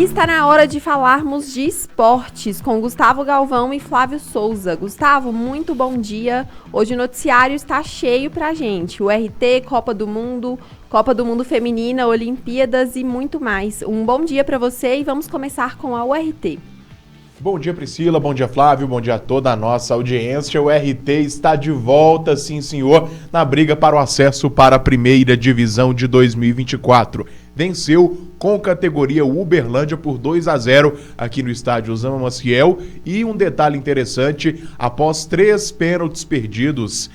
E está na hora de falarmos de esportes com Gustavo Galvão e Flávio Souza. Gustavo, muito bom dia. Hoje o noticiário está cheio pra gente. O RT, Copa do Mundo Feminina, Olimpíadas e muito mais. Um bom dia para você e vamos começar com a URT. Bom dia, Priscila, bom dia, Flávio, bom dia a toda a nossa audiência. O RT está de volta, sim senhor, na briga para o acesso para a primeira divisão de 2024. Venceu com categoria Uberlândia por 2-0 aqui no estádio Osama Maciel. E um detalhe interessante, após 3 pênaltis perdidos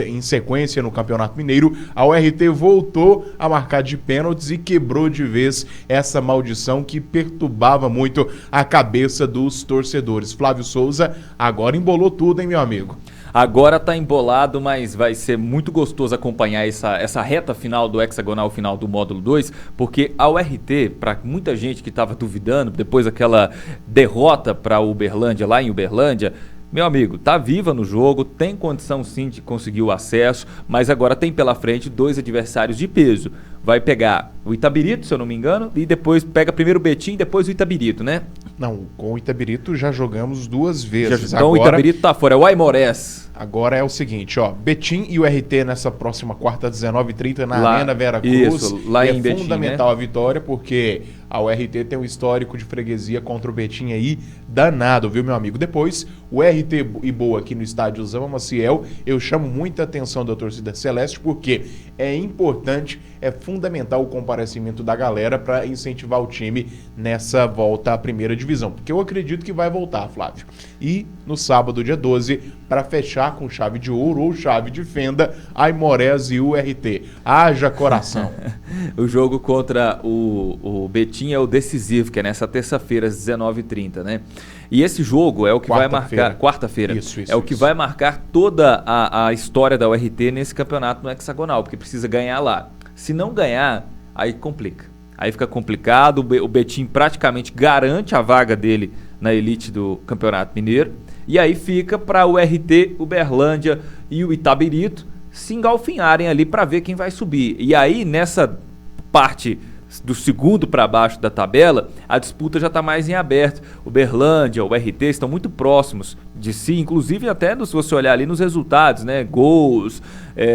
em sequência no Campeonato Mineiro, a URT voltou a marcar de pênaltis e quebrou de vez essa maldição que perturbava muito a cabeça dos torcedores. Flávio Souza agora embolou tudo, hein, meu amigo? Agora tá embolado, mas vai ser muito gostoso acompanhar essa reta final do hexagonal final do módulo 2, porque a URT, para muita gente que estava duvidando, depois daquela derrota para Uberlândia, lá em Uberlândia, meu amigo, tá viva no jogo, tem condição sim de conseguir o acesso, mas agora tem pela frente 2 adversários de peso. Vai pegar o Itabirito, se eu não me engano, e depois pega primeiro o Betim e depois o Itabirito, né? Não, com o Itabirito já jogamos 2 vezes. Então agora, o Itabirito tá fora, é o Aimorés. Agora é o seguinte, ó, Betim e o RT nessa próxima quarta, 19h30, na Arena Vera Cruz. Isso, lá em Betim, fundamental, né? A vitória, porque a URT tem um histórico de freguesia contra o Betim aí danado, viu, meu amigo? Depois, o RT e Boa aqui no estádio Osama Maciel, eu chamo muita atenção da torcida celeste, porque é importante, é fundamental o comparecimento da galera para incentivar o time nessa volta à primeira divisão, porque eu acredito que vai voltar, Flávio. E no sábado, dia 12, para fechar com chave de ouro ou chave de fenda, Aimorés e URT. Haja coração. O jogo contra o Betim é o decisivo, que é nessa terça-feira, às 19h30, né? E esse jogo é o que vai marcar... Quarta-feira. É o que vai marcar toda a história da URT nesse campeonato no hexagonal, porque precisa ganhar lá. Se não ganhar, aí complica. Aí fica complicado, o Betim praticamente garante a vaga dele na elite do Campeonato Mineiro. E aí fica para o RT, Uberlândia e o Itabirito se engalfinharem ali para ver quem vai subir. E aí, nessa parte do segundo para baixo da tabela, a disputa já está mais em aberto. Uberlândia, o RT estão muito próximos de si, inclusive até se você olhar ali nos resultados, né? Gols,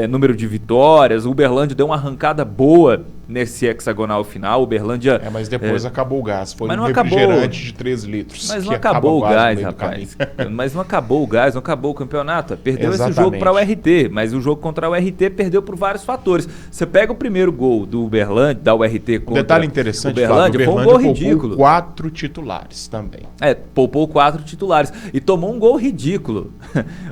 número de vitórias. O Uberlândia deu uma arrancada boa nesse hexagonal final. Uberlândia... mas depois acabou o gás. Foi um refrigerante de 3 litros. Mas não acabou o gás, rapaz. Mas não acabou o gás, não acabou o campeonato. Perdeu esse jogo para o RT, mas o jogo contra o RT perdeu por vários fatores. Você pega o primeiro gol do Uberlândia, da URT contra detalhe interessante, Uberlândia, Flávio, foi um gol ridículo. 4 titulares também. Poupou 4 titulares e tomou um gol ridículo.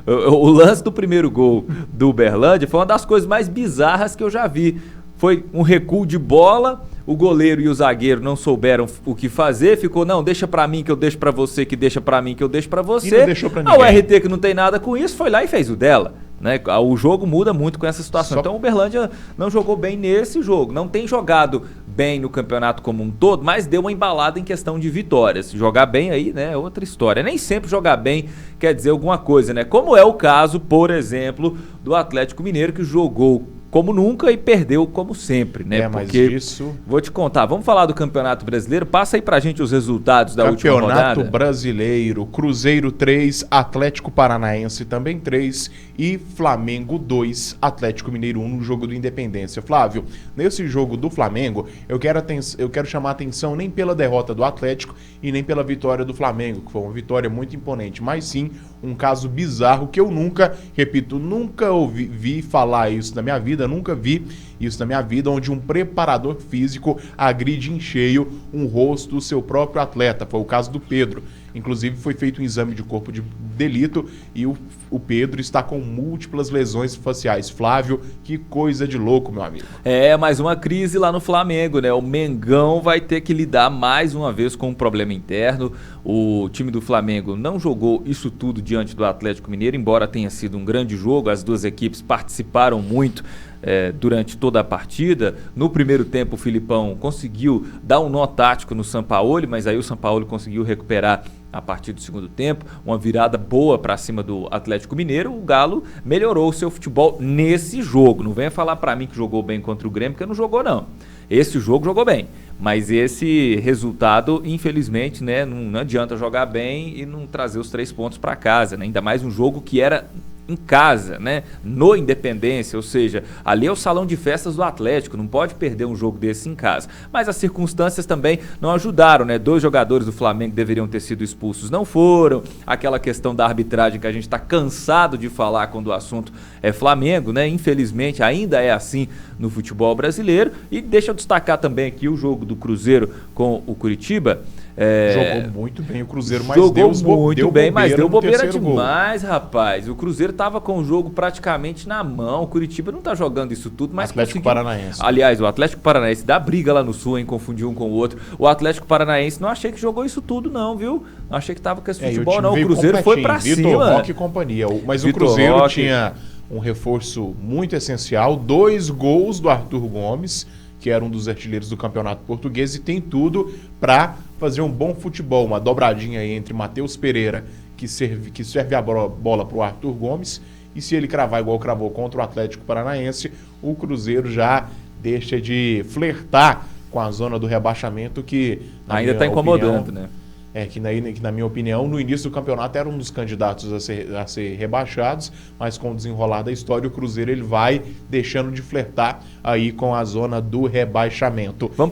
O lance do primeiro gol do Uberlândia foi uma das coisas mais bizarras que eu já vi. Foi um recuo de bola, o goleiro e o zagueiro não souberam o que fazer, ficou, não, deixa pra mim que eu deixo pra você, que deixa pra mim que eu deixo pra você. E não deixou pra ninguém. A URT, que não tem nada com isso, foi lá e fez o dela. Né? O jogo muda muito com essa situação. Então o Uberlândia não jogou bem nesse jogo, não tem jogado bem no campeonato como um todo, mas deu uma embalada em questão de vitórias. Jogar bem aí, né, é outra história. Nem sempre jogar bem quer dizer alguma coisa, né? Como é o caso, por exemplo, do Atlético Mineiro, que jogou como nunca e perdeu como sempre, né? Mas porque disso... Vou te contar, vamos falar do Campeonato Brasileiro, passa aí pra gente os resultados da última rodada. Campeonato Brasileiro, Cruzeiro 3, Atlético Paranaense também 3 e Flamengo 2, Atlético Mineiro 1 no jogo do Independência. Flávio, nesse jogo do Flamengo, eu quero chamar a atenção nem pela derrota do Atlético e nem pela vitória do Flamengo, que foi uma vitória muito imponente, mas sim um caso bizarro que eu nunca ouvi falar isso na minha vida, nunca vi isso na minha vida, onde um preparador físico agride em cheio um rosto do seu próprio atleta. Foi o caso do Pedro. Inclusive foi feito um exame de corpo de delito e o Pedro está com múltiplas lesões faciais. Flávio, que coisa de louco, meu amigo. Mais uma crise lá no Flamengo, né? O Mengão vai ter que lidar mais uma vez com um problema interno. O time do Flamengo não jogou isso tudo diante do Atlético Mineiro, embora tenha sido um grande jogo. As duas equipes participaram muito durante toda a partida. No primeiro tempo o Filipão conseguiu dar um nó tático no Sampaoli, mas aí o Sampaoli conseguiu recuperar a partir do segundo tempo, uma virada boa para cima do Atlético Mineiro. O Galo melhorou o seu futebol nesse jogo. Não venha falar para mim que jogou bem contra o Grêmio, porque não jogou não. Esse jogo jogou bem, Mas esse resultado, infelizmente, né, não adianta jogar bem e não trazer os 3 pontos para casa, né? Ainda mais um jogo que era em casa, né? No Independência, ou seja, ali é o salão de festas do Atlético, não pode perder um jogo desse em casa. Mas as circunstâncias também não ajudaram, né? 2 jogadores do Flamengo deveriam ter sido expulsos, não foram. Aquela questão da arbitragem que a gente está cansado de falar quando o assunto é Flamengo, né? Infelizmente ainda é assim no futebol brasileiro. E deixa eu destacar também aqui o jogo do Cruzeiro com o Curitiba. Jogou muito bem o Cruzeiro, mas deu bobeira demais, rapaz. O Cruzeiro tava com o jogo praticamente na mão. O Curitiba não tá jogando isso tudo, mas Atlético Paranaense. Aliás, o Atlético Paranaense dá briga lá no Sul, hein? Confundiu um com o outro. O Atlético Paranaense não achei que jogou isso tudo, não, viu? Não achei que tava com esse futebol, não. O Cruzeiro foi pra cima. Vitor Roque e companhia. Mas o Cruzeiro tinha um reforço muito essencial, 2 gols do Arthur Gomes, que era um dos artilheiros do Campeonato Português, e tem tudo para fazer um bom futebol, uma dobradinha aí entre Matheus Pereira, que serve a bola para o Arthur Gomes, e se ele cravar igual cravou contra o Atlético Paranaense, o Cruzeiro já deixa de flertar com a zona do rebaixamento, que ainda está incomodando, né? Que na minha opinião, no início do campeonato era um dos candidatos a ser rebaixados, mas com o desenrolar da história, o Cruzeiro ele vai deixando de flertar aí com a zona do rebaixamento. Vamos